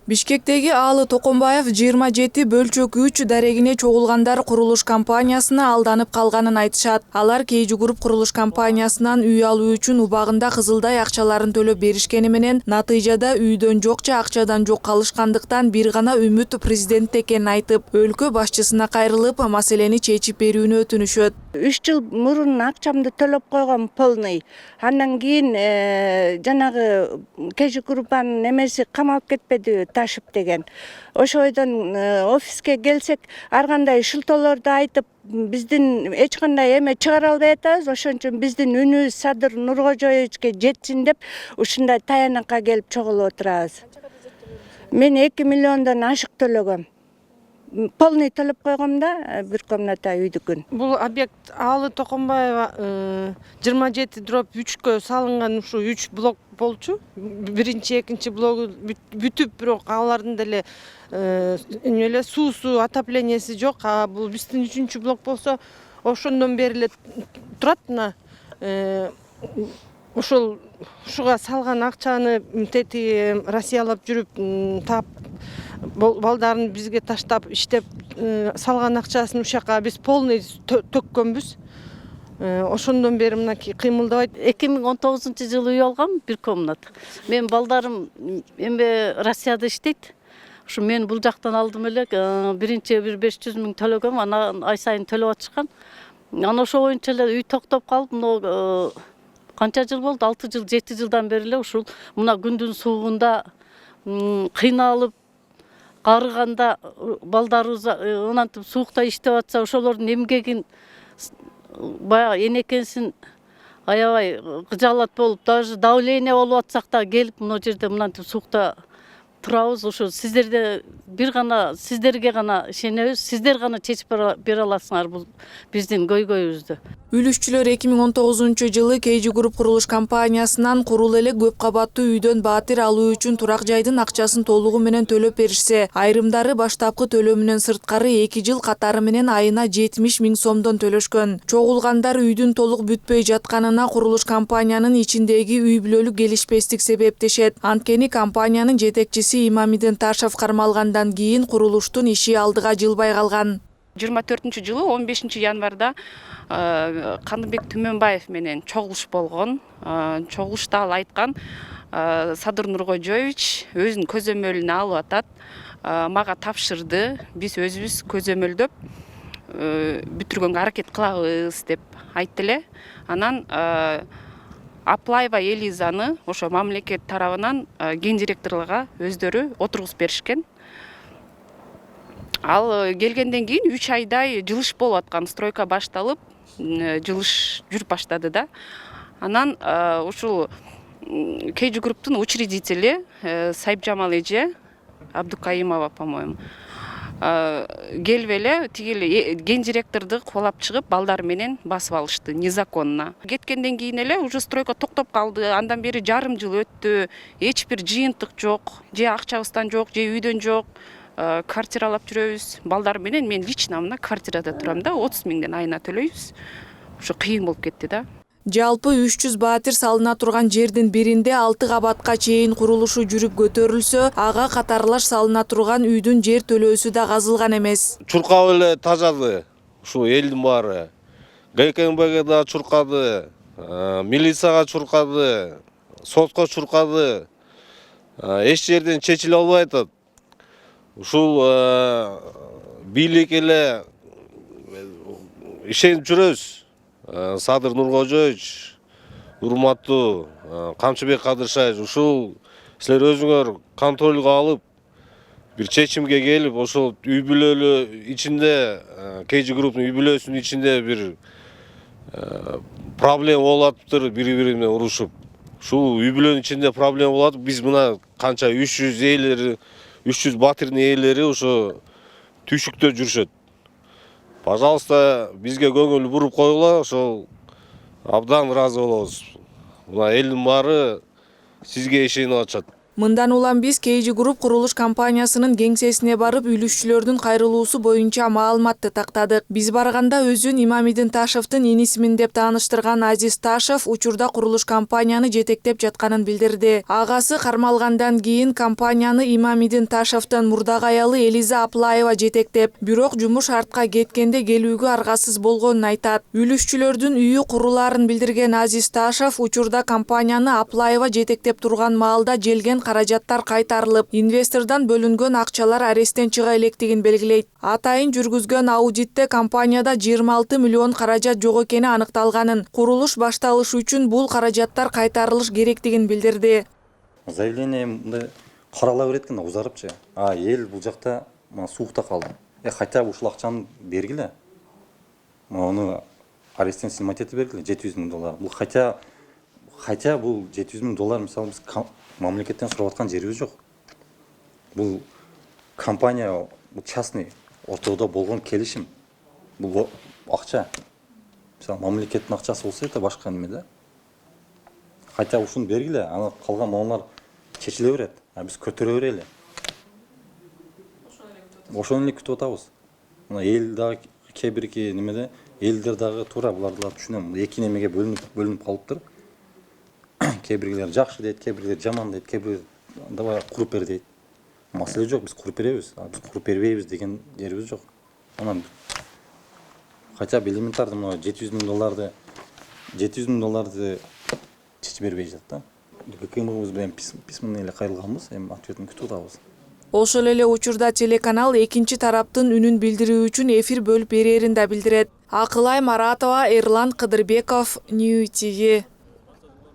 Бишкектеги Аалы Токомбаев 27 бөлчөк 3 дарегине чогулгандар курулуш компаниясына алданып калганын айтышат. Алар Кейжи Груп курулуш компаниясынан үй алуу үчүн убагында кызылдай акчаларын төлөп беришкени менен натыйжада үйдөн жок же акчадан жок калышкандыктан бир гана үмүт президент экенин айтып, өлкө башчысына кайрылып, маселени чечип берүүнү өтүнүшөт. 3 жыл мурун акчамды төлөп койгом полный. Андан кийин жанагы Кейжи Группанын эмеси камалып кетпеди, Ташып деген. Ошойдон офиске келсек, ар кандай шылтоолорду айтып, биздин эч кандай эме чыгара албай атабыз. Ошон үчүн биздин үнүбүз Садыр Нуркожоевичке жетсин деп, ушундай таянакка келип чогулуп отурабыз. Мен 2 миллиондон ашык төлөгөм. Полный төлөп койгом да, бир комната үйдүкүн. Бул объект Аалы Токомбаева 27/3-кө салынган ушу 3 блок болчу. Биринчи, экинчи блогу бүтүп, бирок алардын деле эле суусу, отопленияси жок. А бул биздин 3-чү блок болсо, ошондон бери эле турат. Ушуга салган акчаны тети Россиялап жүрүп таап, балдарын бизге таштап иштеп салган акчасын ушака биз полный төккөнбүз. Ошондон бери мынакей кыймылдабайт. 2019-жылы үй алгам, бир комната. Мен балдарым эми Россияда иштейт. Ушу мен бул жактан алдым эле, биринчи 500 000 төлөгөм, анан ай сайын төлөп атышкан. Анан ошо боюнча эле үй токтоп калып, мына канча жыл болду? 6 жыл, 7 жылдан бери эле ушул мына күндүн суугунда кыйналып, карыганда балдарыбыз ынантип суукта иштеп атса, ошолордун эмгегин баягы энекенсин аябай кыжаалат болуп, даже давление болуп атсак да келип мына жерде мынантип суукта турабыз. Ошо сиздерде бир гана сиздерге гана ишенебиз. Сиздер гана чечип бере аласыңар бул биздин көйгөйүбүздү. Үлүшчүлөр 2019-жылы Кейжи Груп курулуш компаниясынан курул эле көп кабаттуу үйдөн баатыр алуу үчүн турак жайдын акчасын толугу менен төлөп беришсе, айрымдары баштапкы төлөмүнөн сырткары 2 жыл катары менен айына 70 000 сомдон төлөшкөн. Чогулгандар үйдүн толук бүтпөй жатканына курулуш компаниянын ичиндеги үй бүлөлүк келишпестик себептешет. Анткени компаниянын жетекчиси Имамидин Ташев кармалгандан кийин курулуштун иши алдыга жылбай калган. 24-жылы 15 январда Кандыбек Түмөнбаев менен чогулуш болгон. Чогулушта ал айткан, Садыр Нуркожоевич өзүнүн көзөмөлүнө алып атат, мага тапшырды, биз өзүбүз көзөмөлдөп бүтүргөнгө аракет кылабыз деп айтты эле. Анан Аплаева Элизаны ошо мамлекет тарабынан ген директорлугга өздөрү отургузуп беришкен. Ал келгенден кийин 3 айдай жылыш болуп аткан, стройка башталып, жылыш жүрүп баштады да. Анан ушул Кейжи Груптун учредители Сайыпжамал эже Абдукаимова, по-моему, келип эле тигил ген директорду кубалап чыгып, балдар менен басып алышты незаконно. Кеткенден кийин эле уже стройка токтоп калды. Андан бери жарым жыл өттү. Эч бир жыйынтык жок, же акчабыздан жок, же үйдөн жок. Квартиралап жүрөбүз. Балдар менен мен лично мына квартирада турам да, 30 000 айына төлөйбүз. Ошо кыйын болуп кетти да. Жалпы 300 баатыр салына турган жердин биринде 6 кабатка чейин курулушу жүрүп көтөрүлсө, ага катарлаш салына турган үйдүн жер төлөөсү да казылган эмес. Чуркап эле тажады ушу элдин баары. ГКМБге да чуркады, милицияга чуркады, сотко чуркады. Эч жерден чечиле албай атат. Ушул бийлик эле ишенип жүрөбүз. Садыр Нуркожоевич, урматтуу Камчыбек Кадыршаевич, ушул силер өзүңөр контролго алып, бир чечимге келип, ошол үй бүлөлү ичинде, Кейжи Групптун үй бүлөсүнүн ичинде бир проблема болуп атыптыр, бири-бири менен урушуп. Ушул үй бүлөнүн ичинде проблема болуп атып, биз мына канча 300 баатырдын ээлери ошо түйшүктө жүрүшөт. Пожалуйста, бизге көңүл буруп койгула, ошол абдан ыраазы болобуз. Мына элдин баары сизге ишенип атышат. Мындан улам биз KG Group курулуш компаниясынын кеңсесине барып үлүшчүлөрдүн кайрылуусу боюнча маалыматты тактадык. Биз барганда өзүн Имамидин Ташевдин инисимин деп тааныштырган Азиз Ташев учурда курулуш компанияны жетектеп жатканын билдирди. Агасы кармалгандан кийин компанияны Имамидин Ташевдин мурдагы аялы Элиза Аплаева жетектеп, бирок жумуш артка кеткенде келүүгө аргасыз болгонун айтат. Үлүшчүлөрдүн үйү курулаарын билдирген Азиз Ташев учурда компанияны Аплаева жетектеп турган маалда желген каражаттар кайтарылып, инвестордон бөлүнгөн акчалар аресттен чыга электигин белгилейт. Атайын жүргүзгөн аудитте компанияда 26 миллион каражат жок экени аныкталганын, курулуш башталыш үчүн бул каражаттар кайтарылыш керектигин билдирди. Заявление мындай карала берет экен, узарыпчы. Эл бул жакта суукта калды. Хотя ушул акчаны бергиле. Оны аресттен снимать этип бергиле, $700,000. Бул хотя бул $700,000 мисалы биз мамлекеттен сурап аткан жерибиз жок. Бул компания, бул частный ортодо болгон келишим. Бул акча. Мисалы мамлекеттин акчасы болсо это башка неме да. Хотя ушуну бергиле, аны калган маалдар чечиле берет. Биз көтөрө берели. Ошону эле күтүп атабыз. Мына эл дагы кээ бирки немеде, элдер дагы туура буларды түшүнөм. Эки немеге бөлүнүп калыптыр. Кээ биргилер жакшы дейт, кээ биргилер жаман дейт, кээ биргилер давай куруп бер дейт. Маселе жок, биз куруп беребиз. Биз куруп бербейбиз деген жерибиз жок. Анан хотя бы элементарно мына $700,000 чечип бербей жатат да. ГКМыбыз менен письменно эле кайрылганбыз, эми ответин күтүп атабыз. Ошол эле учурда телеканал экинчи тараптын үнүн билдирүү үчүн эфир бөлүп берерин да билдирет. Акылай Маратова, Эрлан Кыдырбеков, Нью ТВ.